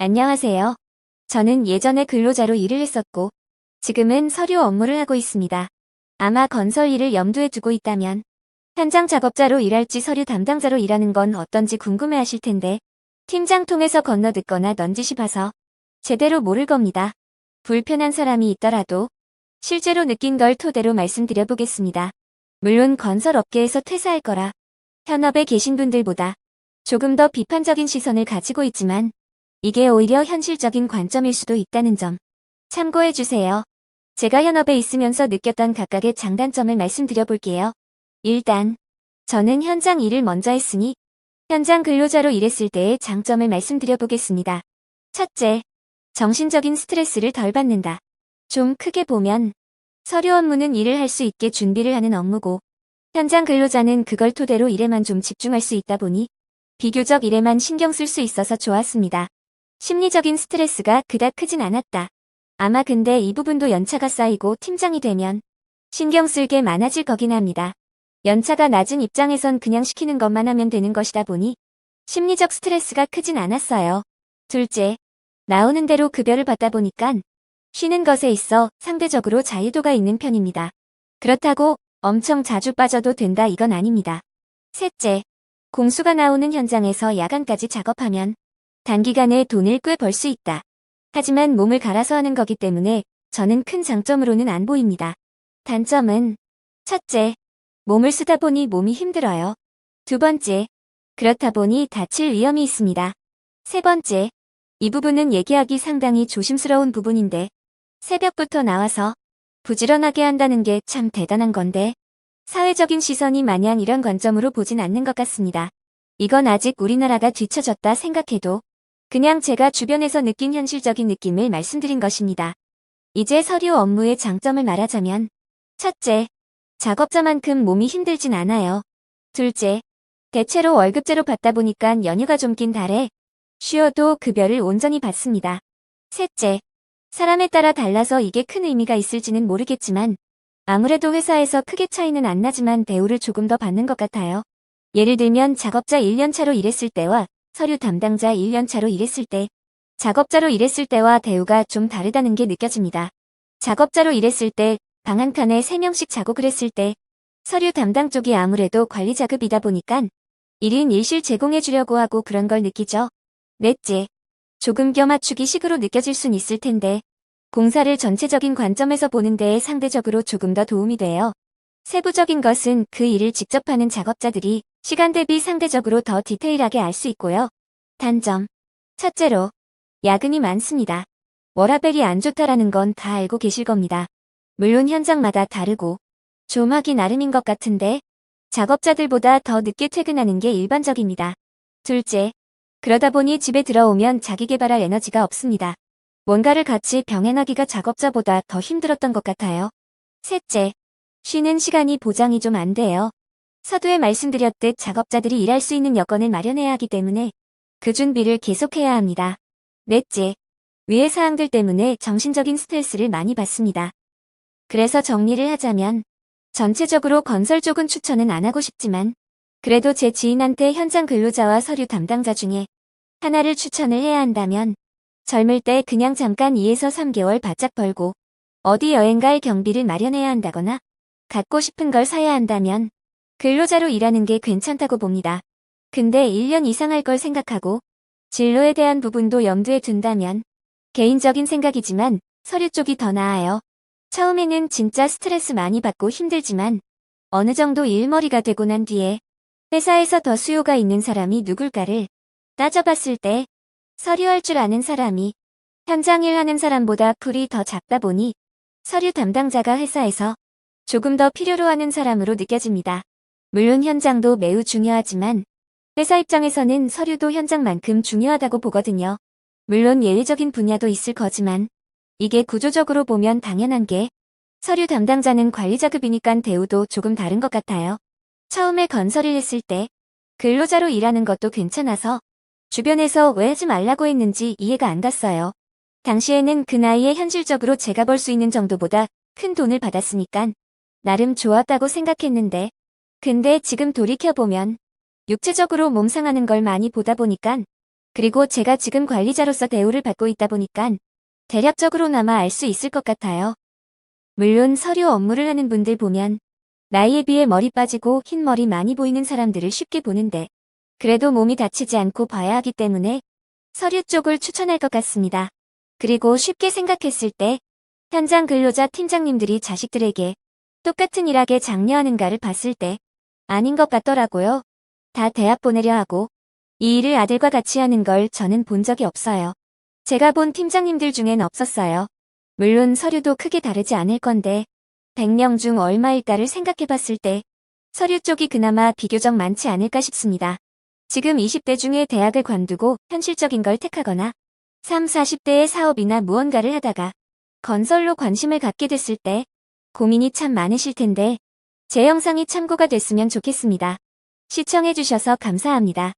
안녕하세요. 저는 예전에 근로자로 일을 했었고, 지금은 서류 업무를 하고 있습니다. 아마 건설 일을 염두에 두고 있다면, 현장 작업자로 일할지 서류 담당자로 일하는 건 어떤지 궁금해 하실 텐데, 팀장 통해서 건너 듣거나 넌지시 봐서 제대로 모를 겁니다. 불편한 사람이 있더라도, 실제로 느낀 걸 토대로 말씀드려 보겠습니다. 물론 건설 업계에서 퇴사할 거라, 현업에 계신 분들보다 조금 더 비판적인 시선을 가지고 있지만, 이게 오히려 현실적인 관점일 수도 있다는 점 참고해 주세요. 제가 현업에 있으면서 느꼈던 각각의 장단점을 말씀드려 볼게요. 일단, 저는 현장 일을 먼저 했으니 현장 근로자로 일했을 때의 장점을 말씀드려 보겠습니다. 첫째, 정신적인 스트레스를 덜 받는다. 좀 크게 보면 서류 업무는 일을 할 수 있게 준비를 하는 업무고 현장 근로자는 그걸 토대로 일에만 좀 집중할 수 있다 보니 비교적 일에만 신경 쓸 수 있어서 좋았습니다. 심리적인 스트레스가 그닥 크진 않았다. 아마 근데 이 부분도 연차가 쌓이고 팀장이 되면 신경 쓸 게 많아질 거긴 합니다. 연차가 낮은 입장에선 그냥 시키는 것만 하면 되는 것이다 보니 심리적 스트레스가 크진 않았어요. 둘째, 나오는 대로 급여를 받다 보니깐 쉬는 것에 있어 상대적으로 자유도가 있는 편입니다. 그렇다고 엄청 자주 빠져도 된다 이건 아닙니다. 셋째, 공수가 나오는 현장에서 야간까지 작업하면 단기간에 돈을 꽤 벌 수 있다. 하지만 몸을 갈아서 하는 거기 때문에 저는 큰 장점으로는 안 보입니다. 단점은 첫째, 몸을 쓰다 보니 몸이 힘들어요. 두 번째, 그렇다 보니 다칠 위험이 있습니다. 세 번째, 이 부분은 얘기하기 상당히 조심스러운 부분인데 새벽부터 나와서 부지런하게 한다는 게 참 대단한 건데 사회적인 시선이 마냥 이런 관점으로 보진 않는 것 같습니다. 이건 아직 우리나라가 뒤처졌다 생각해도 그냥 제가 주변에서 느낀 현실적인 느낌을 말씀드린 것입니다. 이제 서류 업무의 장점을 말하자면 첫째, 작업자만큼 몸이 힘들진 않아요. 둘째, 대체로 월급제로 받다 보니까 연휴가 좀 긴 달에 쉬어도 급여를 온전히 받습니다. 셋째, 사람에 따라 달라서 이게 큰 의미가 있을지는 모르겠지만 아무래도 회사에서 크게 차이는 안 나지만 대우를 조금 더 받는 것 같아요. 예를 들면 작업자 1년 차로 일했을 때와 서류 담당자 1년 차로 일했을 때, 작업자로 일했을 때와 대우가 좀 다르다는 게 느껴집니다. 작업자로 일했을 때 방 한 칸에 3명씩 자고 그랬을 때, 서류 담당 쪽이 아무래도 관리 자급이다 보니깐 1인 1실 제공해 주려고 하고 그런 걸 느끼죠. 넷째, 조금 껴맞추기 식으로 느껴질 순 있을 텐데, 공사를 전체적인 관점에서 보는 데에 상대적으로 조금 더 도움이 돼요. 세부적인 것은 그 일을 직접 하는 작업자들이 시간 대비 상대적으로 더 디테일하게 알 수 있고요. 단점. 첫째로, 야근이 많습니다. 워라밸이 안 좋다라는 건 다 알고 계실 겁니다. 물론 현장마다 다르고 좀 하기 나름인 것 같은데 작업자들보다 더 늦게 퇴근하는 게 일반적입니다. 둘째, 그러다 보니 집에 들어오면 자기 개발할 에너지가 없습니다. 뭔가를 같이 병행하기가 작업자보다 더 힘들었던 것 같아요. 셋째, 쉬는 시간이 보장이 좀 안 돼요. 서두에 말씀드렸듯 작업자들이 일할 수 있는 여건을 마련해야 하기 때문에 그 준비를 계속해야 합니다. 넷째, 위의 사항들 때문에 정신적인 스트레스를 많이 받습니다. 그래서 정리를 하자면 전체적으로 건설 쪽은 추천은 안 하고 싶지만 그래도 제 지인한테 현장 근로자와 서류 담당자 중에 하나를 추천을 해야 한다면 젊을 때 그냥 잠깐 2에서 3개월 바짝 벌고 어디 여행 갈 경비를 마련해야 한다거나 갖고 싶은 걸 사야 한다면 근로자로 일하는 게 괜찮다고 봅니다. 근데 1년 이상 할 걸 생각하고 진로에 대한 부분도 염두에 둔다면 개인적인 생각이지만 서류 쪽이 더 나아요. 처음에는 진짜 스트레스 많이 받고 힘들지만 어느 정도 일머리가 되고 난 뒤에 회사에서 더 수요가 있는 사람이 누굴까를 따져봤을 때 서류할 줄 아는 사람이 현장 일하는 사람보다 풀이 더 작다 보니 서류 담당자가 회사에서 조금 더 필요로 하는 사람으로 느껴집니다. 물론 현장도 매우 중요하지만 회사 입장에서는 서류도 현장만큼 중요하다고 보거든요. 물론 예외적인 분야도 있을 거지만 이게 구조적으로 보면 당연한 게 서류 담당자는 관리자급이니깐 대우도 조금 다른 것 같아요. 처음에 건설을 했을 때 근로자로 일하는 것도 괜찮아서 주변에서 왜 하지 말라고 했는지 이해가 안 갔어요. 당시에는 그 나이에 현실적으로 제가 벌 수 있는 정도보다 큰 돈을 받았으니깐 나름 좋았다고 생각했는데 근데 지금 돌이켜보면 육체적으로 몸 상하는 걸 많이 보다 보니깐 그리고 제가 지금 관리자로서 대우를 받고 있다 보니까 대략적으로나마 알 수 있을 것 같아요. 물론 서류 업무를 하는 분들 보면 나이에 비해 머리 빠지고 흰머리 많이 보이는 사람들을 쉽게 보는데 그래도 몸이 다치지 않고 봐야 하기 때문에 서류 쪽을 추천할 것 같습니다. 그리고 쉽게 생각했을 때 현장 근로자 팀장님들이 자식들에게 똑같은 일하게 장려하는가를 봤을 때 아닌 것 같더라고요. 다 대학 보내려 하고 이 일을 아들과 같이 하는 걸 저는 본 적이 없어요. 제가 본 팀장님들 중엔 없었어요. 물론 서류도 크게 다르지 않을 건데 100명 중 얼마일까를 생각해봤을 때 서류 쪽이 그나마 비교적 많지 않을까 싶습니다. 지금 20대 중에 대학을 관두고 현실적인 걸 택하거나 3, 40대의 사업이나 무언가를 하다가 건설로 관심을 갖게 됐을 때 고민이 참 많으실 텐데 제 영상이 참고가 됐으면 좋겠습니다. 시청해주셔서 감사합니다.